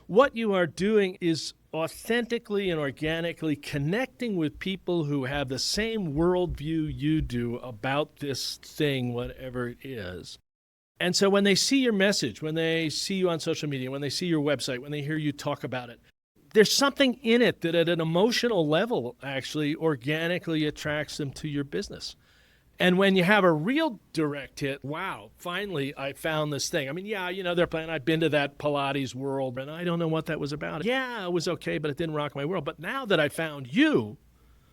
what you are doing is authentically and organically connecting with people who have the same worldview you do about this thing, whatever it is. And so when they see your message, when they see you on social media, when they see your website, when they hear you talk about it, there's something in it that at an emotional level actually organically attracts them to your business. And when you have a real direct hit, wow, finally I found this thing. I mean, yeah, they're playing, I've been to that Pilates world and I don't know what that was about. Yeah, it was okay, but it didn't rock my world. But now that I found you,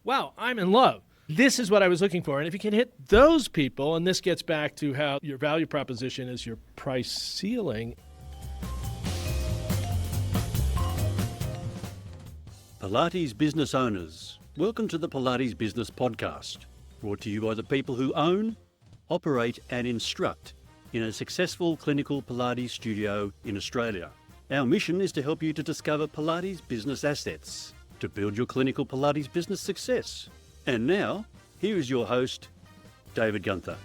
wow, I'm in love. This is what I was looking for. And if you can hit those people, and this gets back to how your value proposition is your price ceiling. Pilates business owners, welcome to the Pilates Business Podcast, brought to you by the people who own, operate and instruct in a successful clinical Pilates studio in Australia. Our mission is to help you to discover Pilates business assets to build your clinical Pilates business success. And now, here is your host, David Gunther.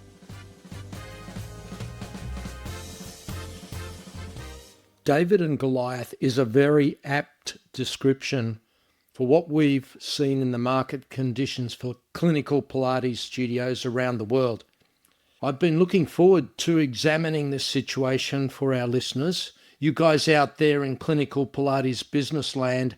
David and Goliath is a very apt description for what we've seen in the market conditions for clinical Pilates studios around the world. I've been looking forward to examining this situation for our listeners. You guys out there in clinical Pilates business land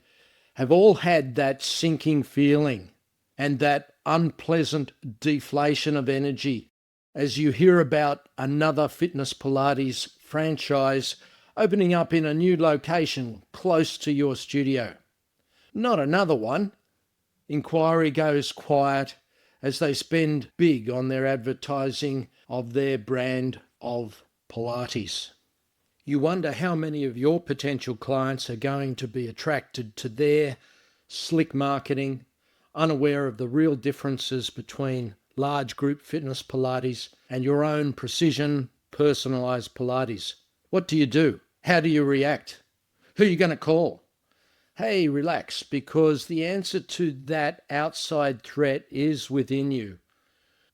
have all had that sinking feeling and that unpleasant deflation of energy as you hear about another fitness Pilates franchise opening up in a new location close to your studio. Not another one. Inquiry goes quiet as they spend big on their advertising of their brand of Pilates. You wonder how many of your potential clients are going to be attracted to their slick marketing, unaware of the real differences between large group fitness Pilates and your own precision, personalized Pilates. What do you do? How do you react? Who are you going to call? Hey, relax, because the answer to that outside threat is within you.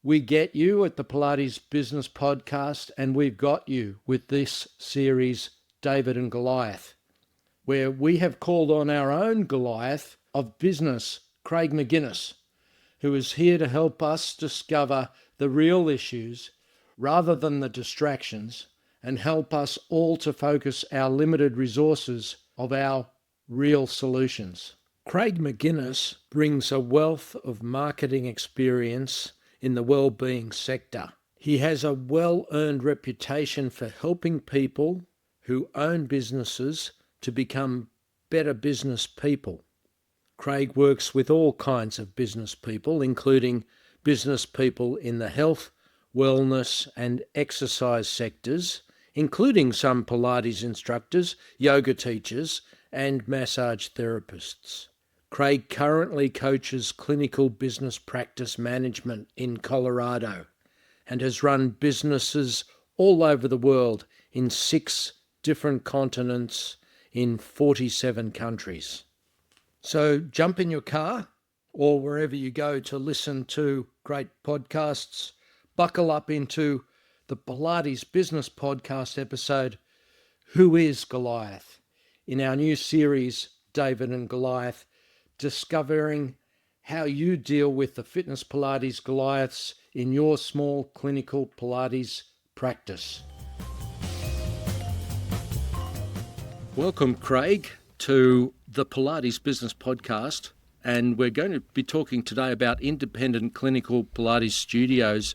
We get you at the Pilates Business Podcast, and we've got you with this series, David and Goliath, where we have called on our own Goliath of business, Craig Maginness, who is here to help us discover the real issues rather than the distractions and help us all to focus our limited resources of our real solutions. Craig Maginness brings a wealth of marketing experience in the well-being sector. He has a well-earned reputation for helping people who own businesses to become better business people. Craig works with all kinds of business people, including business people in the health, wellness and exercise sectors, including some Pilates instructors, yoga teachers and massage therapists. Craig currently coaches clinical business practice management in Colorado and has run businesses all over the world in 6 different continents in 47 countries. So jump in your car or wherever you go to listen to great podcasts, buckle up into the Pilates Business Podcast episode, Who is Goliath? In our new series, David and Goliath, discovering how you deal with the fitness Pilates Goliaths in your small clinical Pilates practice. Welcome, Craig, to the Pilates Business Podcast, and we're going to be talking today about independent clinical Pilates studios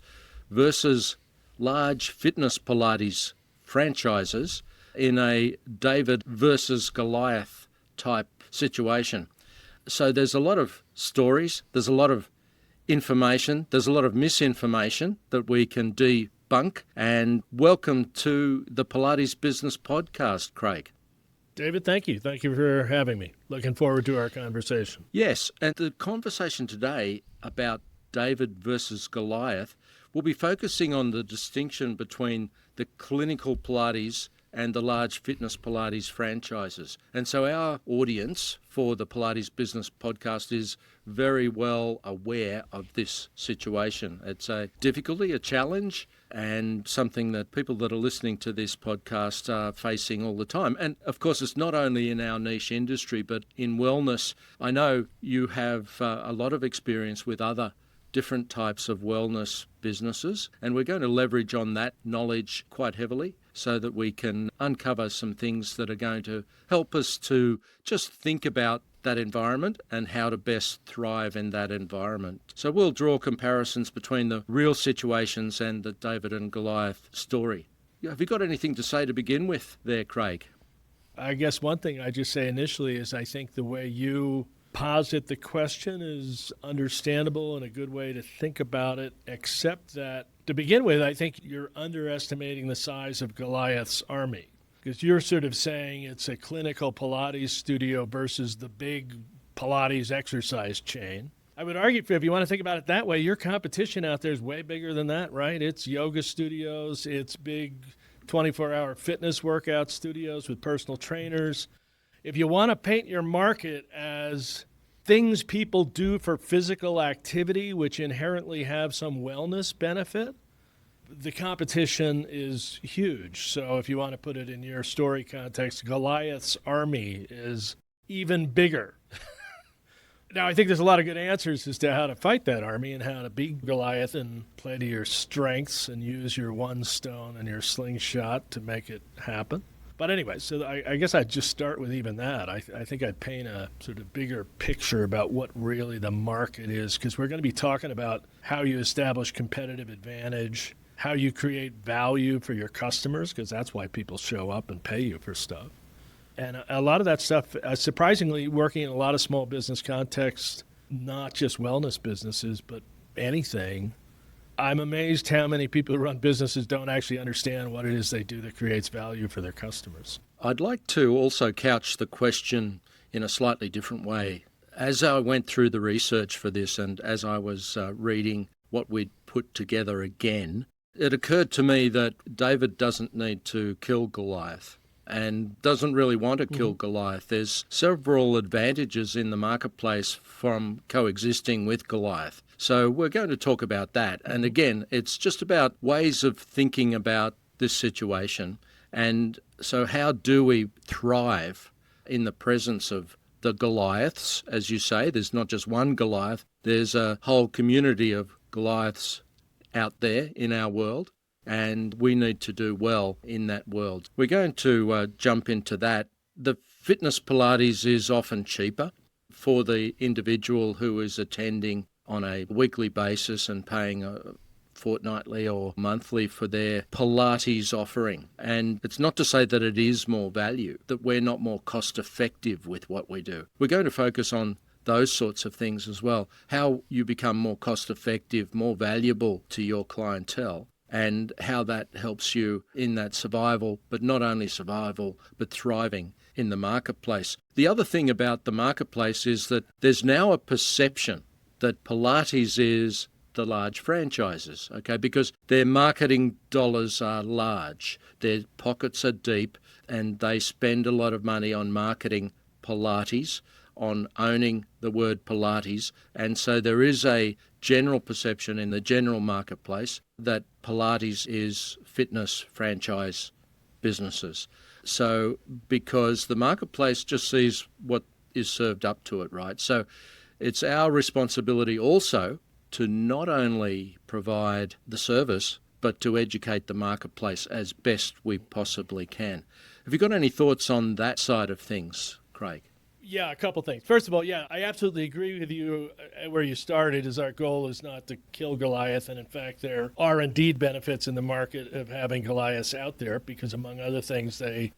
versus large fitness Pilates franchises in a David versus Goliath type situation. So there's a lot of stories, there's a lot of information, there's a lot of misinformation that we can debunk, and welcome to the Pilates Business Podcast, Craig. David, thank you. Thank you for having me. Looking forward to our conversation. Yes, and the conversation today about David versus Goliath will be focusing on the distinction between the clinical Pilates and the large fitness Pilates franchises. And so our audience for the Pilates Business Podcast is very well aware of this situation. It's a difficulty, a challenge, and something that people that are listening to this podcast are facing all the time. And of course, it's not only in our niche industry, but in wellness. I know you have a lot of experience with other different types of wellness businesses, and we're going to leverage on that knowledge quite heavily so that we can uncover some things that are going to help us to just think about that environment and how to best thrive in that environment. So we'll draw comparisons between the real situations and the David and Goliath story. Have you got anything to say to begin with there, Craig? I guess one thing I just say initially is I think the way you posit the question is understandable and a good way to think about it, except that to begin with, I think you're underestimating the size of Goliath's army, because you're sort of saying it's a clinical Pilates studio versus the big Pilates exercise chain. I would argue, if you want to think about it that way, your competition out there is way bigger than that, right? It's yoga studios, it's big 24-hour fitness workout studios with personal trainers. If you want to paint your market as things people do for physical activity, which inherently have some wellness benefit, the competition is huge. So if you want to put it in your story context, Goliath's army is even bigger. Now, I think there's a lot of good answers as to how to fight that army and how to beat Goliath and play to your strengths and use your one stone and your slingshot to make it happen. But anyway, so I guess I'd just start with even that. I think I'd paint a sort of bigger picture about what really the market is, because we're going to be talking about how you establish competitive advantage, how you create value for your customers, because that's why people show up and pay you for stuff. And a lot of that stuff, surprisingly, working in a lot of small business contexts, not just wellness businesses, but anything, I'm amazed how many people who run businesses don't actually understand what it is they do that creates value for their customers. I'd like to also couch the question in a slightly different way. As I went through the research for this and as I was reading what we'd put together again, it occurred to me that David doesn't need to kill Goliath and doesn't really want to kill Goliath. There's several advantages in the marketplace from coexisting with Goliath. So we're going to talk about that. And again, it's just about ways of thinking about this situation. And so how do we thrive in the presence of the Goliaths? As you say, there's not just one Goliath. There's a whole community of Goliaths out there in our world, and we need to do well in that world. We're going to jump into that. The fitness Pilates is often cheaper for the individual who is attending on a weekly basis and paying fortnightly or monthly for their Pilates offering. And it's not to say that it is more value, that we're not more cost effective with what we do. We're going to focus on those sorts of things as well, how you become more cost effective, more valuable to your clientele, and how that helps you in that survival, but not only survival, but thriving in the marketplace. The other thing about the marketplace is that there's now a perception that Pilates is the large franchises, okay, because their marketing dollars are large, their pockets are deep, and they spend a lot of money on marketing Pilates, on owning the word Pilates, and so there is a general perception in the general marketplace that Pilates is fitness franchise businesses. So because the marketplace just sees what is served up to it, right? So it's our responsibility also to not only provide the service, but to educate the marketplace as best we possibly can. Have you got any thoughts on that side of things, Craig? Yeah, a couple things. First of all, yeah, I absolutely agree with you where you started, is our goal is not to kill Goliath. And in fact, there are indeed benefits in the market of having Goliaths out there because, among other things, they,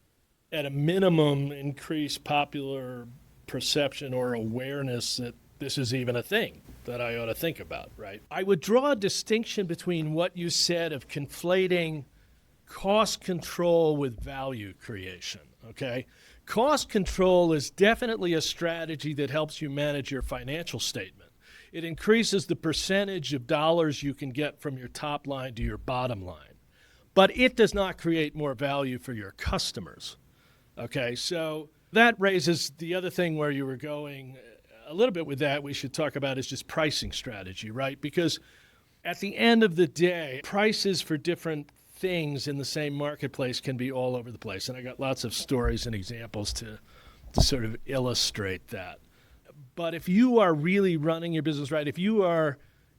at a minimum, increase popular perception or awareness that this is even a thing that I ought to think about, right? I would draw a distinction between what you said of conflating cost control with value creation, okay? Cost control is definitely a strategy that helps you manage your financial statement. It increases the percentage of dollars you can get from your top line to your bottom line. but it does not create more value for your customers. Okay, so that raises the other thing where you were going a little bit with that we should talk about is just pricing strategy, right? Because at the end of the day, prices for different things in the same marketplace can be all over the place. And I got lots of stories and examples to sort of illustrate that. But if you are really running your business right, if you are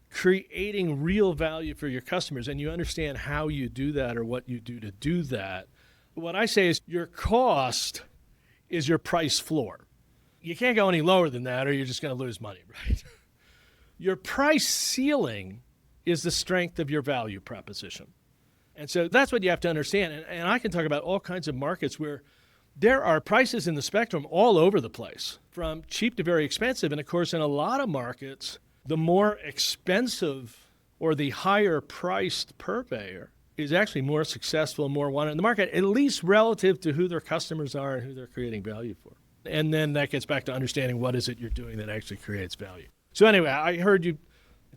creating real value for your customers and you understand how you do that or what you do to do that, what I say is your cost is your price floor. You can't go any lower than that or you're just going to lose money, right? Your price ceiling is the strength of your value proposition. And so that's what you have to understand. And I can talk about all kinds of markets where there are prices in the spectrum all over the place, from cheap to very expensive. And of course, in a lot of markets, the more expensive or the higher priced purveyor is actually more successful, more wanted in the market, at least relative to who their customers are and who they're creating value for. And then that gets back to understanding what is it you're doing that actually creates value. So anyway, I heard you.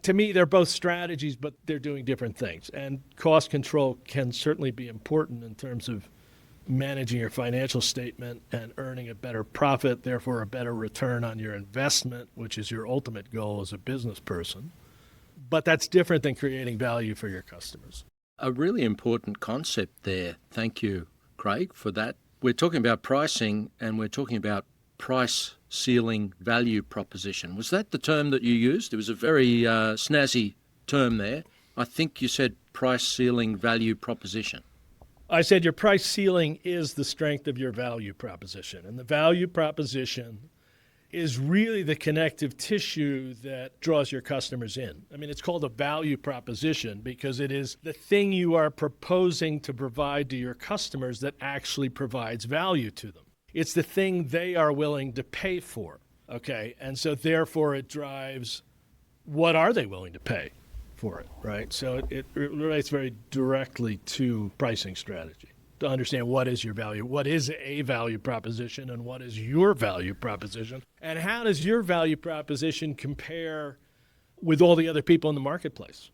To me, they're both strategies, but they're doing different things. And cost control can certainly be important in terms of managing your financial statement and earning a better profit, therefore a better return on your investment, which is your ultimate goal as a business person. But that's different than creating value for your customers. A really important concept there. Thank you, Craig, for that. We're talking about pricing and we're talking about price ceiling value proposition. Was that the term that you used? It was a very snazzy term there. I think you said price ceiling value proposition. I said your price ceiling is the strength of your value proposition. And the value proposition is really the connective tissue that draws your customers in. I mean, it's called a value proposition because it is the thing you are proposing to provide to your customers that actually provides value to them. It's the thing they are willing to pay for, okay? And so therefore it drives what are they willing to pay for it, right? So it relates very directly to pricing strategy to understand what is your value, what is a value proposition, and what is your value proposition, and how does your value proposition compare with all the other people in the marketplace?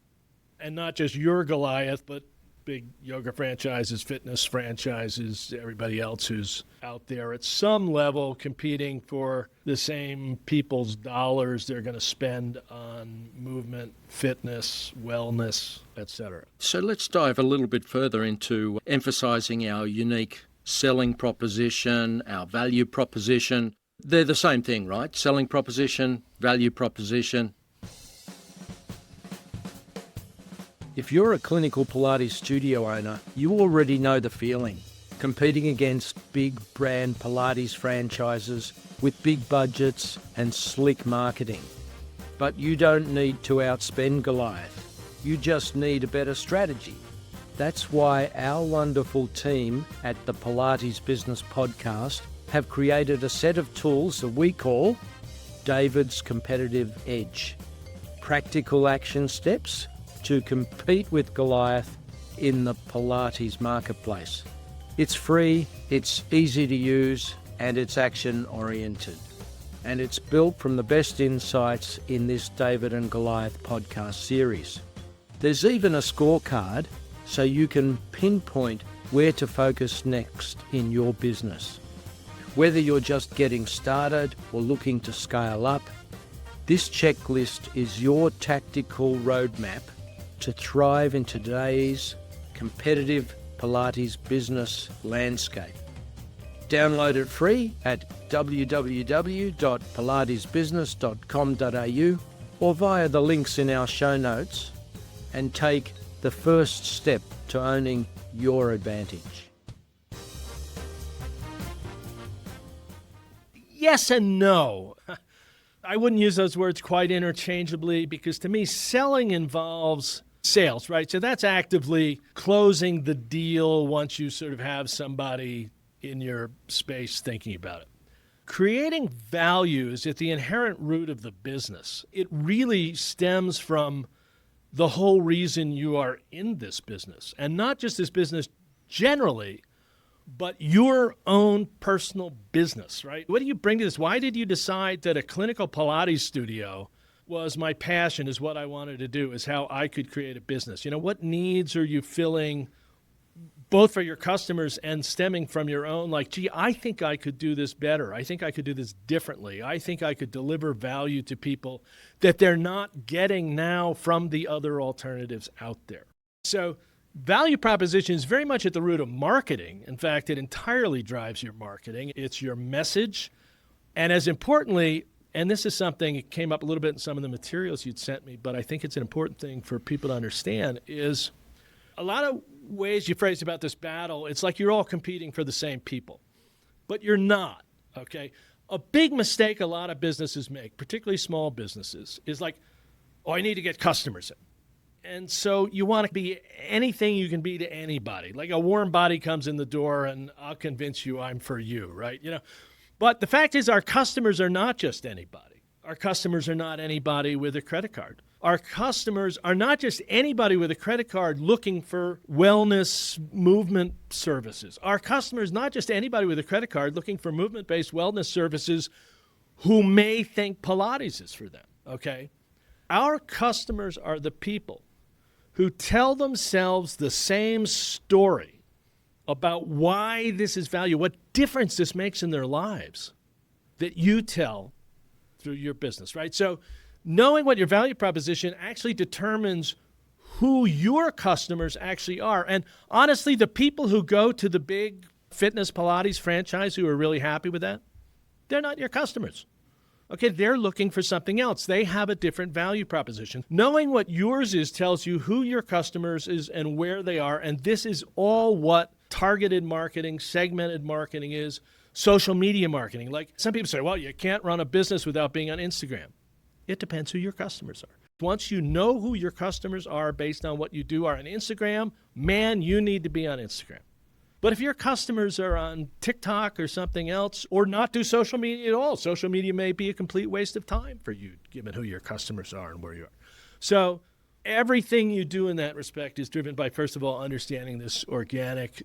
And not just your Goliath, but big yoga franchises, fitness franchises, everybody else who's out there at some level competing for the same people's dollars they're going to spend on movement, fitness, wellness, etc. So let's dive a little bit further into emphasizing our unique selling proposition, our value proposition. They're the same thing, right? Selling proposition, value proposition. If you're a clinical Pilates studio owner, you already know the feeling. Competing against big brand Pilates franchises with big budgets and slick marketing. But you don't need to outspend Goliath. You just need a better strategy. That's why our wonderful team at the Pilates Business Podcast have created a set of tools that we call David's Competitive Edge. Practical action steps to compete with Goliath in the Pilates marketplace. It's free, it's easy to use, and it's action-oriented. And it's built from the best insights in this David and Goliath podcast series. There's even a scorecard so you can pinpoint where to focus next in your business. Whether you're just getting started or looking to scale up, this checklist is your tactical roadmap to thrive in today's competitive Pilates business landscape. Download it free at www.pilatesbusiness.com.au or via the links in our show notes and take the first step to owning your advantage. Yes and no. I wouldn't use those words quite interchangeably because to me, selling involves sales, right? So that's actively closing the deal once you sort of have somebody in your space thinking about it. Creating value is at the inherent root of the business. It really stems from the whole reason you are in this business, and not just this business generally, but your own personal business, right? What do you bring to this? Why did you decide that a clinical Pilates studio was my passion, is what I wanted to do, is how I could create a business? You know, what needs are you filling both for your customers and stemming from your own, like, gee, I think I could do this better. I think I could do this differently. I think I could deliver value to people that they're not getting now from the other alternatives out there. So value proposition is very much at the root of marketing. In fact, it entirely drives your marketing. It's your message. And as importantly, and this is something that came up a little bit in some of the materials you'd sent me, but I think it's an important thing for people to understand, is a lot of ways you phrase about this battle, it's like you're all competing for the same people, but you're not, okay? A big mistake a lot of businesses make, particularly small businesses, is like, oh, I need to get customers in. And so you want to be anything you can be to anybody. Like a warm body comes in the door and I'll convince you I'm for you, right? But the fact is our customers are not just anybody. Our customers are not anybody with a credit card. Our customers are not just anybody with a credit card looking for wellness movement services. Our customers not just anybody with a credit card looking for movement-based wellness services who may think Pilates is for them, okay? Our customers are the people who tell themselves the same story about why this is value, what difference this makes in their lives that you tell through your business, right? So knowing what your value proposition actually determines who your customers actually are. And honestly, the people who go to the big fitness Pilates franchise who are really happy with that, they're not your customers. Okay, they're looking for something else. They have a different value proposition. Knowing what yours is tells you who your customers is and where they are. And this is all what targeted marketing, segmented marketing is, social media marketing. Like some people say, well, you can't run a business without being on Instagram. It depends who your customers are. Once you know who your customers are based on what you do are on Instagram, man, you need to be on Instagram. But if your customers are on TikTok or something else, or not do social media at all, social media may be a complete waste of time for you, given who your customers are and where you are. So everything you do in that respect is driven by, first of all, understanding this organic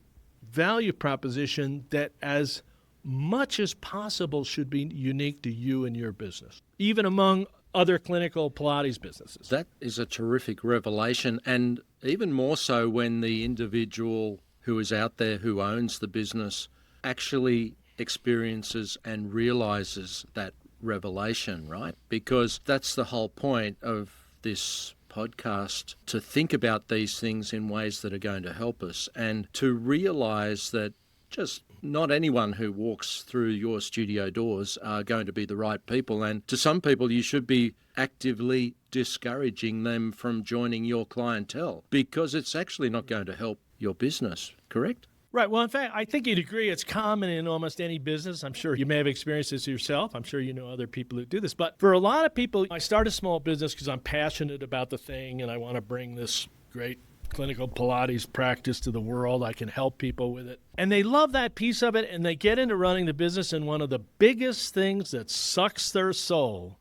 value proposition that as much as possible should be unique to you and your business, even among other clinical Pilates businesses. That is a terrific revelation, and even more so when the individual who is out there who owns the business actually experiences and realizes that revelation, right? Because that's the whole point of this podcast, to think about these things in ways that are going to help us and to realize that just not anyone who walks through your studio doors are going to be the right people. And to some people, you should be actively discouraging them from joining your clientele because it's actually not going to help your business, correct? Right. Well, in fact, I think you'd agree it's common in almost any business. I'm sure you may have experienced this yourself. I'm sure you know other people who do this. But for a lot of people, I start a small business because I'm passionate about the thing and I want to bring this great clinical Pilates practice to the world. I can help people with it. And they love that piece of it, and they get into running the business, and one of the biggest things that sucks their soul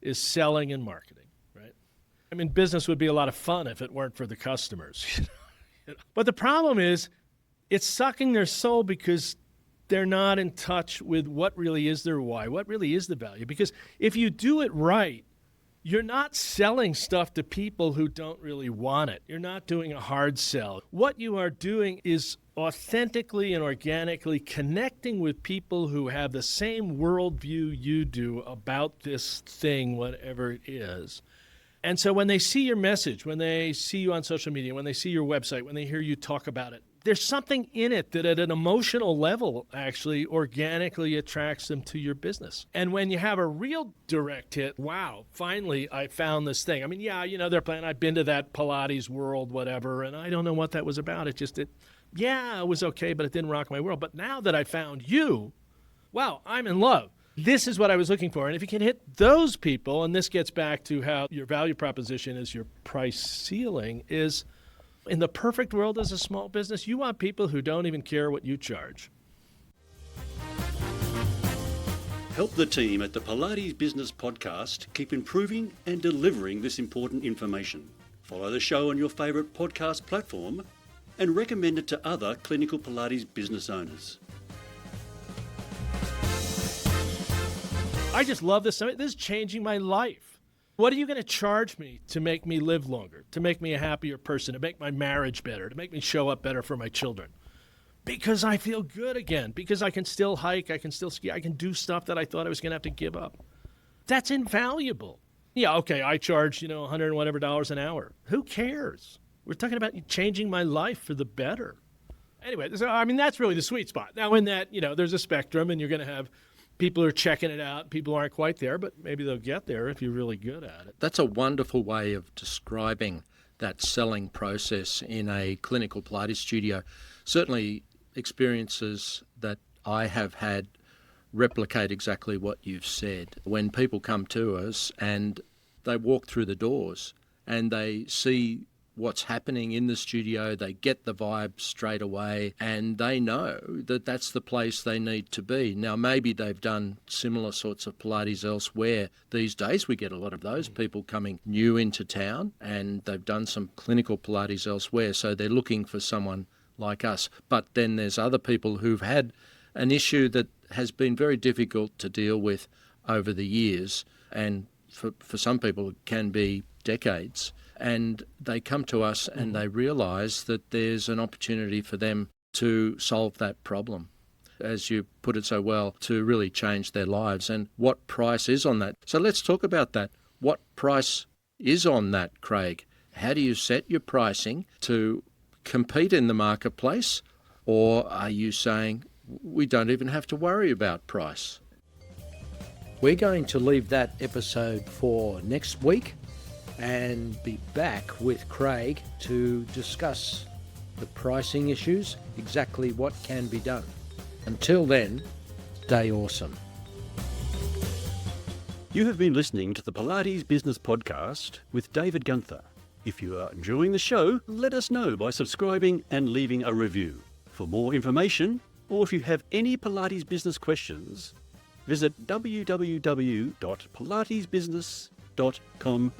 is selling and marketing, right? I mean, business would be a lot of fun if it weren't for the customers. But the problem is it's sucking their soul because they're not in touch with what really is their why, what really is the value. Because if you do it right, you're not selling stuff to people who don't really want it. You're not doing a hard sell. What you are doing is authentically and organically connecting with people who have the same worldview you do about this thing, whatever it is. And so when they see your message, when they see you on social media, when they see your website, when they hear you talk about it, there's something in it that at an emotional level actually organically attracts them to your business. And when you have a real direct hit, wow, finally I found this thing. I mean, yeah, they're playing, I've been to that Pilates world, whatever, and I don't know what that was about. It was okay, but it didn't rock my world. But now that I found you, wow, I'm in love. This is what I was looking for. And if you can hit those people, and this gets back to how your value proposition is your price ceiling, is in the perfect world as a small business, you want people who don't even care what you charge. Help the team at the Pilates Business Podcast keep improving and delivering this important information. Follow the show on your favourite podcast platform and recommend it to other clinical Pilates business owners. I just love this. This is changing my life. What are you going to charge me to make me live longer, to make me a happier person, to make my marriage better, to make me show up better for my children? Because I feel good again, because I can still hike, I can still ski, I can do stuff that I thought I was going to have to give up. That's invaluable. Yeah, okay, I charge, $100 and whatever an hour. Who cares? We're talking about changing my life for the better. Anyway, so that's really the sweet spot. Now, in that, there's a spectrum, and you're going to have people who are checking it out. People aren't quite there, but maybe they'll get there if you're really good at it. That's a wonderful way of describing that selling process in a clinical Pilates studio. Certainly, experiences that I have had replicate exactly what you've said. When people come to us and they walk through the doors and they see what's happening in the studio, they get the vibe straight away, and they know that that's the place they need to be. Now, maybe they've done similar sorts of Pilates elsewhere. These days we get a lot of those people coming new into town, and they've done some clinical Pilates elsewhere, so they're looking for someone like us. But then there's other people who've had an issue that has been very difficult to deal with over the years, and for some people it can be decades. And they come to us and they realise that there's an opportunity for them to solve that problem, as you put it so well, to really change their lives. And what price is on that? So let's talk about that. What price is on that, Craig? How do you set your pricing to compete in the marketplace? Or are you saying we don't even have to worry about price? We're going to leave that episode for next week and be back with Craig to discuss the pricing issues, exactly what can be done. Until then, stay awesome. You have been listening to the Pilates Business Podcast with David Gunther. If you are enjoying the show, let us know by subscribing and leaving a review. For more information, or if you have any Pilates business questions, visit www.pilatesbusiness.com.au.